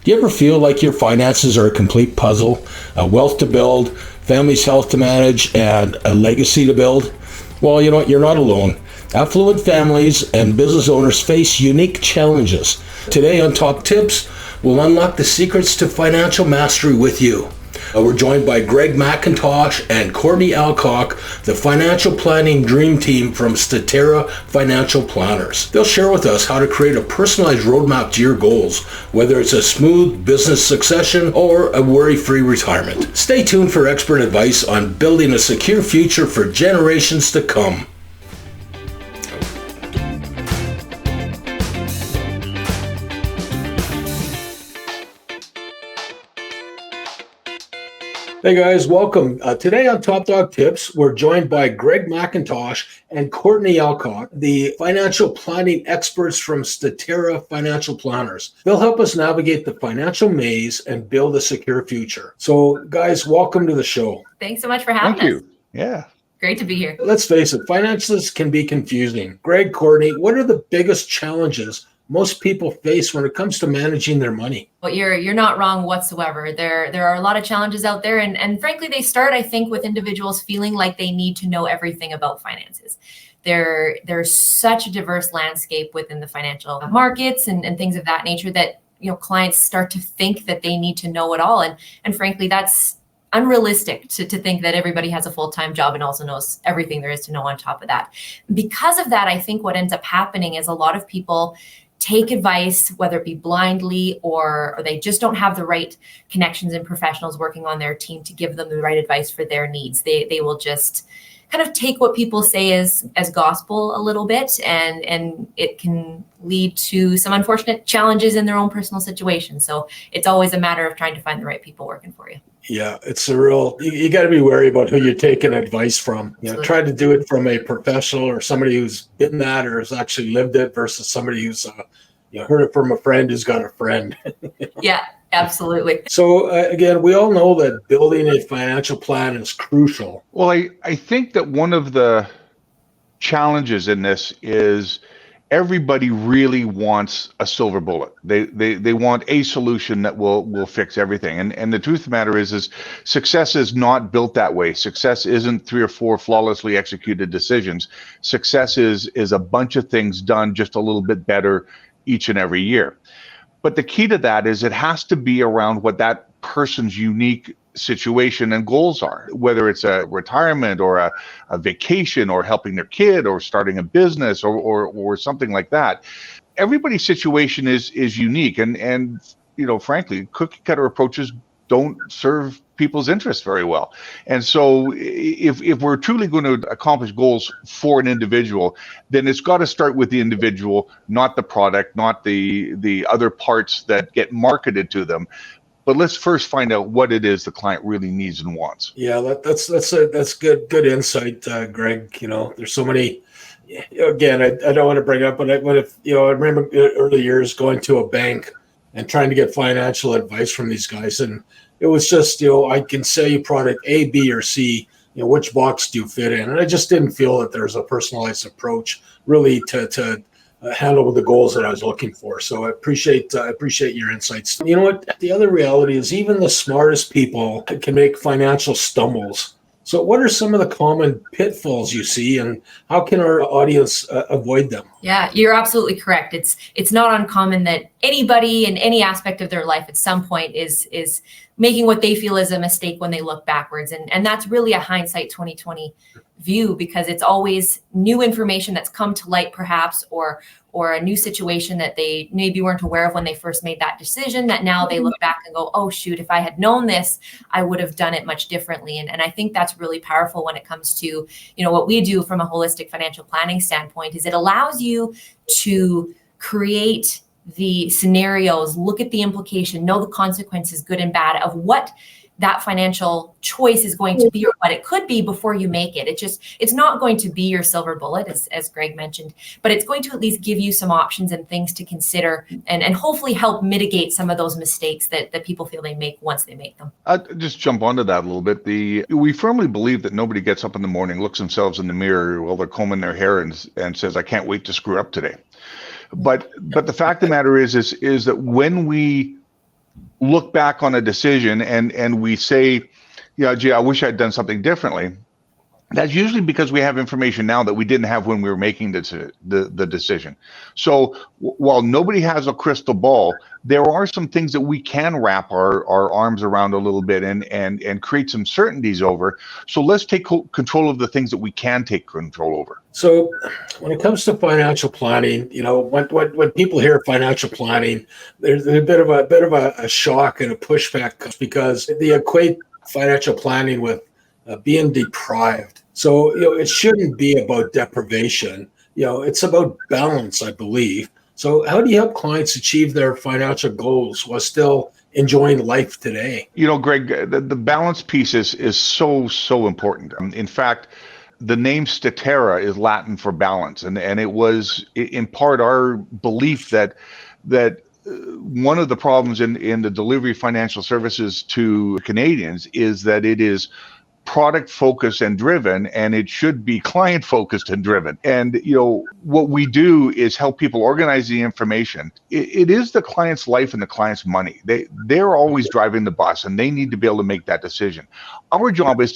Do you ever feel like your finances are a complete puzzle, a wealth to build, family's health to manage, and a legacy to build? Well, you know what? You're not alone. Affluent families and business owners face unique challenges. Today on Top Tips, we'll unlock the secrets to financial mastery with you. We're joined by Greg Macintosh and Courtney Alcock, the financial planning dream team from Statera Financial Planners. They'll share with us how to create a personalized roadmap to your goals, whether it's a smooth business succession or a worry-free retirement. Stay tuned for expert advice on building a secure future for generations to come. Hey guys, welcome. Today on Top Dog Tips, we're joined by Greg Macintosh and Courtney Alcock, the financial planning experts from Statera Financial Planners. They'll help us navigate the financial maze and build a secure future. So guys, welcome to the show. Thanks so much for having us. Thank you. Yeah. Great to be here. Let's face it, finances can be confusing. Greg, Courtney, what are the biggest challenges most people face when it comes to managing their money? Well, you're not wrong whatsoever. There are a lot of challenges out there, and frankly, they start, I think, with individuals feeling like they need to know everything about finances. There's such a diverse landscape within the financial markets and things of that nature that clients start to think that they need to know it all, and frankly, that's unrealistic to think that everybody has a full-time job and also knows everything there is to know on top of that. Because of that, I think what ends up happening is a lot of people take advice, whether it be blindly or they just don't have the right connections and professionals working on their team to give them the right advice for their needs. They will just kind of take what people say as gospel a little bit, and it can lead to some unfortunate challenges in their own personal situation. So it's always a matter of trying to find the right people working for you. Yeah, it's a real, you got to be wary about who you're taking advice from. Try to do it from a professional or somebody who's been that or has actually lived it versus somebody who's heard it from a friend who's got a friend. Yeah, absolutely. So again, we all know that building a financial plan is crucial. Well, I think that one of the challenges in this is everybody really wants a silver bullet. They want a solution that will fix everything. And the truth of the matter is success is not built that way. Success isn't 3 or 4 flawlessly executed decisions. Success is a bunch of things done just a little bit better each and every year. But the key to that is it has to be around what that person's unique situation and goals are, whether it's a retirement or a vacation or helping their kid or starting a business or something like that. Everybody's situation is unique, and frankly, cookie cutter approaches don't serve people's interests very well. And so if we're truly going to accomplish goals for an individual, then it's got to start with the individual, not the product, not the other parts that get marketed to them. But let's first find out what it is the client really needs and wants. Yeah, that's good insight, Greg. There's so many. Again, I don't want to bring up, but I remember early years going to a bank and trying to get financial advice from these guys, and it was just I can sell you product A, B, or C. Which box do you fit in? And I just didn't feel that there's a personalized approach really to handle the goals that I was looking for. So I appreciate your insights. You know what? The other reality is even the smartest people can make financial stumbles. So what are some of the common pitfalls you see, and how can our audience avoid them? Yeah, you're absolutely correct. It's not uncommon that anybody in any aspect of their life at some point is making what they feel is a mistake when they look backwards. And that's really a hindsight 2020 view, because it's always new information that's come to light perhaps, or a new situation that they maybe weren't aware of when they first made that decision, that now they look back and go, oh shoot, if I had known this, I would have done it much differently. And I think that's really powerful when it comes to, what we do from a holistic financial planning standpoint is it allows you to create the scenarios, look at the implication, know the consequences, good and bad, of what that financial choice is going to be or what it could be before you make it. It's not going to be your silver bullet, as Greg mentioned, but it's going to at least give you some options and things to consider and hopefully help mitigate some of those mistakes that people feel they make once they make them. I'll just jump onto that a little bit. We firmly believe that nobody gets up in the morning, looks themselves in the mirror while they're combing their hair and says, I can't wait to screw up today. But the fact of the matter is that when we look back on a decision and we say, yeah, gee, I wish I'd done something differently. That's usually because we have information now that we didn't have when we were making the decision. So while nobody has a crystal ball, there are some things that we can wrap our arms around a little bit and create some certainties over. So let's take control of the things that we can take control over. So when it comes to financial planning, when people hear financial planning, there's a bit of a shock and a pushback because they equate financial planning with being deprived. So, it shouldn't be about deprivation. It's about balance, I believe. So how do you help clients achieve their financial goals while still enjoying life today? Greg, the balance piece is so important. In fact, the name Statera is Latin for balance. And it was in part our belief that one of the problems in the delivery of financial services to Canadians is that it is product focused and driven, and it should be client focused and driven. And what we do is help people organize the information. It is the client's life and the client's money. They're always driving the bus, and they need to be able to make that decision. Our job is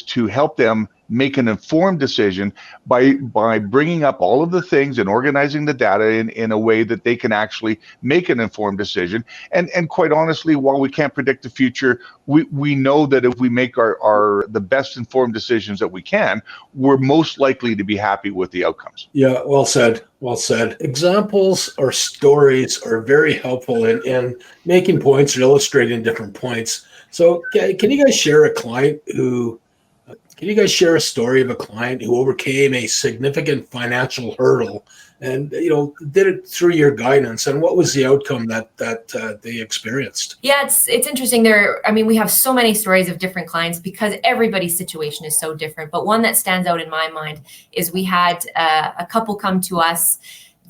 to help them make an informed decision by bringing up all of the things and organizing the data in a way that they can actually make an informed decision. And quite honestly, while we can't predict the future, we know that if we make the best informed decisions that we can, we're most likely to be happy with the outcomes. Yeah, well said. Well said. Examples or stories are very helpful in making points or illustrating different points. So can you guys share a story of a client who overcame a significant financial hurdle and did it through your guidance, and what was the outcome that they experienced? Yeah, it's interesting. We have so many stories of different clients because everybody's situation is so different. But one that stands out in my mind is we had a couple come to us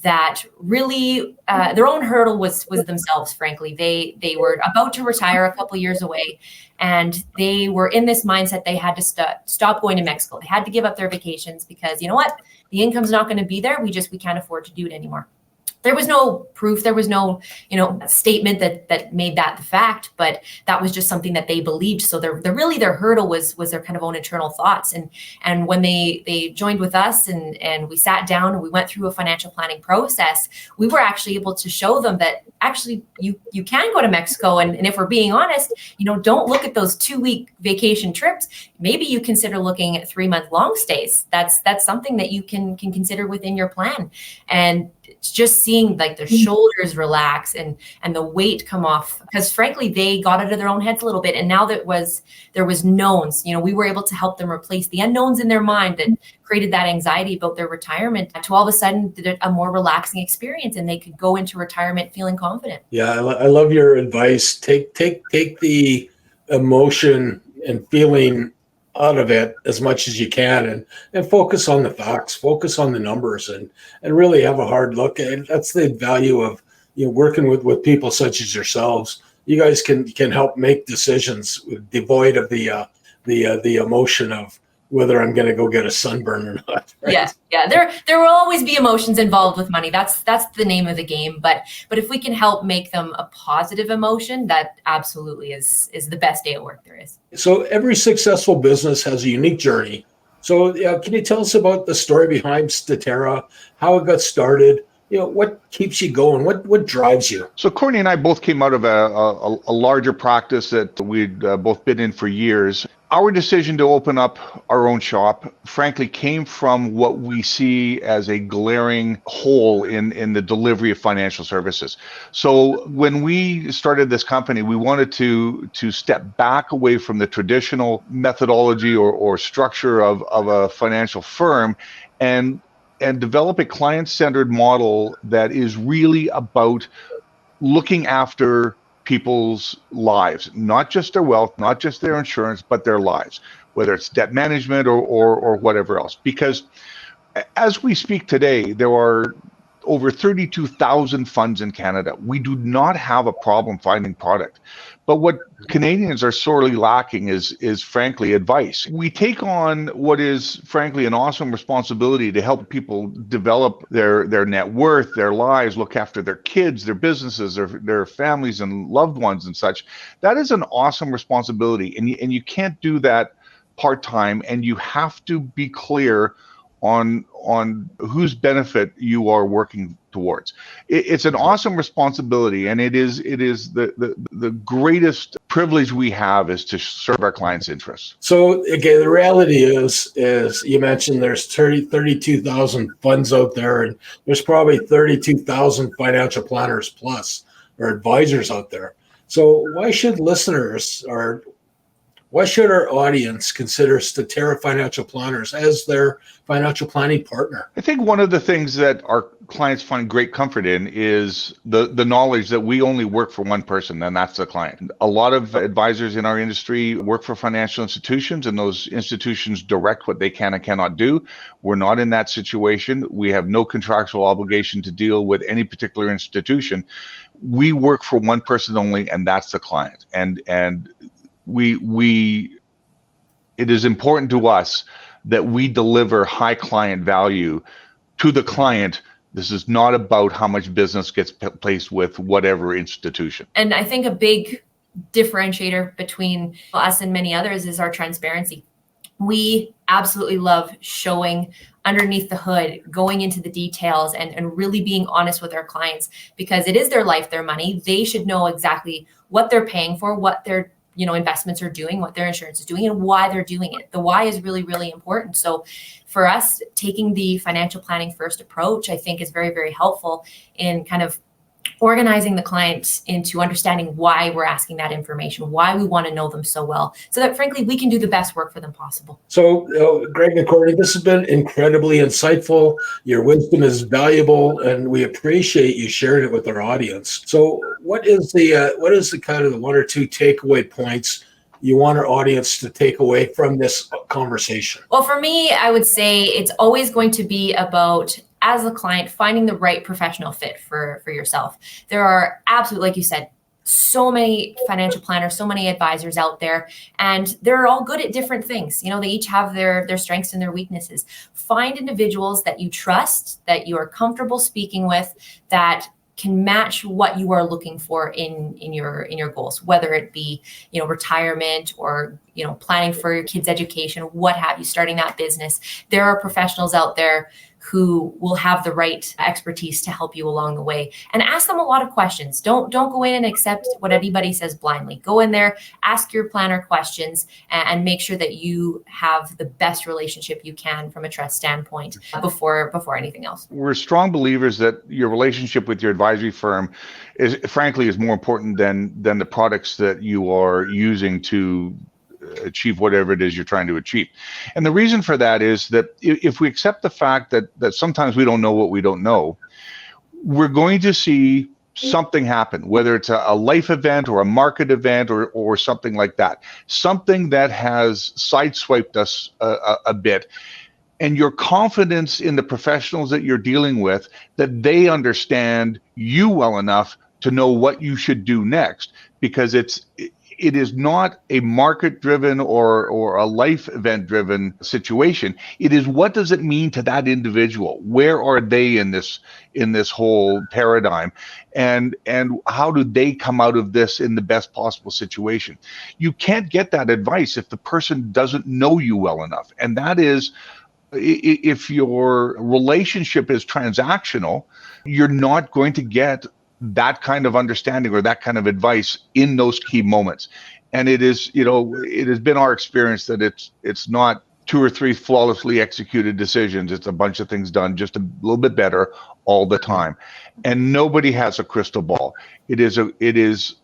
that really their own hurdle was themselves. Frankly, they were about to retire a couple years away, and they were in this mindset they had to stop going to Mexico. They had to give up their vacations because the income's not going to be there. We can't afford to do it anymore. There was no proof. There was no, statement that made that the fact, but that was just something that they believed. So their hurdle was their kind of own internal thoughts. And when they joined with us and we sat down and we went through a financial planning process, we were actually able to show them that actually you can go to Mexico. And if we're being honest, don't look at those 2-week vacation trips. Maybe you consider looking at 3-month long stays. That's something that you can consider within your plan. And just seeing like their shoulders relax and the weight come off, because frankly, they got out of their own heads a little bit. And now there was knowns, we were able to help them replace the unknowns in their mind that created that anxiety about their retirement to all of a sudden a more relaxing experience, and they could go into retirement feeling confident. Yeah. I love your advice. Take the emotion and feeling out of it as much as you can and focus on the facts, focus on the numbers and really have a hard look. And that's the value of working with people such as yourselves. You guys can help make decisions devoid of the emotion of whether I'm going to go get a sunburn or not. Right? Yeah. There will always be emotions involved with money. That's the name of the game. But if we can help make them a positive emotion, that absolutely is the best day at work there is. So every successful business has a unique journey. So can you tell us about the story behind Statera, how it got started? What keeps you going? What drives you? So Courtney and I both came out of a larger practice that we'd both been in for years. Our decision to open up our own shop, frankly, came from what we see as a glaring hole in the delivery of financial services. So when we started this company, we wanted to step back away from the traditional methodology or structure of a financial firm and develop a client-centered model that is really about looking after people's lives, not just their wealth, not just their insurance, but their lives, whether it's debt management or whatever else. Because as we speak today, there are over 32,000 funds in Canada. We do not have a problem finding product. But what Canadians are sorely lacking is frankly advice. We take on what is frankly an awesome responsibility to help people develop their net worth, their lives, look after their kids, their businesses, their families and loved ones and such. That is an awesome responsibility, and you can't do that part-time, and you have to be clear on whose benefit you are working towards. It's an awesome responsibility, and it is the greatest privilege we have is to serve our clients' interests. So again, the reality is you mentioned there's 32,000 funds out there, and there's probably 32,000 financial planners plus or advisors out there. So why should our audience consider Statera Financial Planners as their financial planning partner? I think one of the things that our clients find great comfort in is the knowledge that we only work for one person, and that's the client. A lot of advisors in our industry work for financial institutions, and those institutions direct what they can and cannot do. We're not in that situation. We have no contractual obligation to deal with any particular institution. We work for one person only, and that's the client. And it is important to us that we deliver high client value to the client. This is not about how much business gets placed with whatever institution. And I think a big differentiator between us and many others is our transparency. We absolutely love showing underneath the hood, going into the details and really being honest with our clients, because it is their life, their money. They should know exactly what they're paying for, what their investments are doing, what their insurance is doing, and why they're doing it. The why is really, really important. So for us, taking the financial planning first approach, I think is very, very helpful in kind of organizing the client into understanding why we're asking that information, why we want to know them so well, so that frankly, we can do the best work for them possible. So Greg and Courtney, this has been incredibly insightful. Your wisdom is valuable, and we appreciate you sharing it with our audience. So what is the kind of the one or two takeaway points you want our audience to take away from this conversation? Well, for me, I would say it's always going to be about, as a client, finding the right professional fit for yourself. There are absolutely, like you said, so many financial planners, so many advisors out there, and they're all good at different things. They each have their strengths and their weaknesses. Find individuals that you trust, that you are comfortable speaking with, that can match what you are looking for in your goals, whether it be, retirement or, planning for your kids' education, what have you, starting that business. There are professionals out there who will have the right expertise to help you along the way, and ask them a lot of questions. Don't go in and accept what anybody says blindly. Go in there, ask your planner questions, and make sure that you have the best relationship you can from a trust standpoint before anything else. We're strong believers that your relationship with your advisory firm is more important than the products that you are using to achieve whatever it is you're trying to achieve. And the reason for that is that if we accept the fact that sometimes we don't know what we don't know, we're going to see something happen, whether it's a life event or a market event or something like that, something that has sideswiped us a bit. And your confidence in the professionals that you're dealing with, that they understand you well enough to know what you should do next, because it is not a market-driven or a life event-driven situation. It is, what does it mean to that individual? Where are they in this whole paradigm, and how do they come out of this in the best possible situation? You can't get that advice if the person doesn't know you well enough, and that is, if your relationship is transactional, you're not going to get that kind of understanding or that kind of advice in those key moments. And it is, it has been our experience that it's not 2 or 3 flawlessly executed decisions. It's a bunch of things done just a little bit better all the time. And nobody has a crystal ball. It is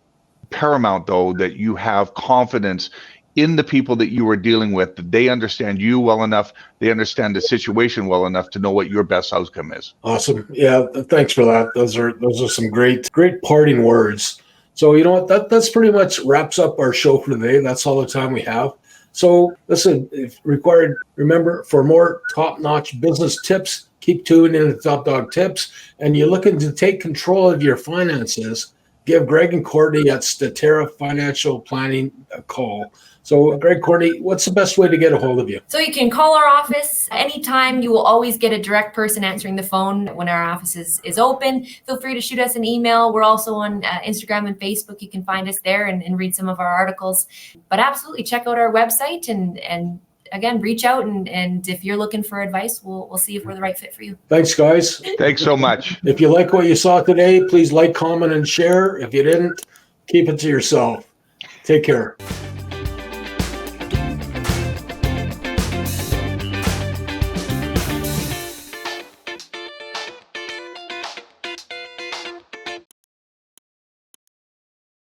paramount, though, that you have confidence in the people that you are dealing with, that they understand you well enough, they understand the situation well enough to know what your best outcome is. Awesome. Yeah, thanks for that. Those are some great parting words. So you know what, that's pretty much wraps up our show for today. That's all the time we have. So listen, if required, remember, for more top-notch business tips keep tuning in to Top Dog Tips, and you're looking to take control of your finances, give Greg and Courtney at Statera Financial Planning a call. So, Greg, Courtney, what's the best way to get a hold of you? So you can call our office anytime. You will always get a direct person answering the phone when our office is open. Feel free to shoot us an email. We're also on Instagram and Facebook. You can find us there and read some of our articles. But absolutely check out our website and again, reach out. And if you're looking for advice, we'll see if we're the right fit for you. Thanks, guys. Thanks so much. If you like what you saw today, please like, comment, and share. If you didn't, keep it to yourself. Take care.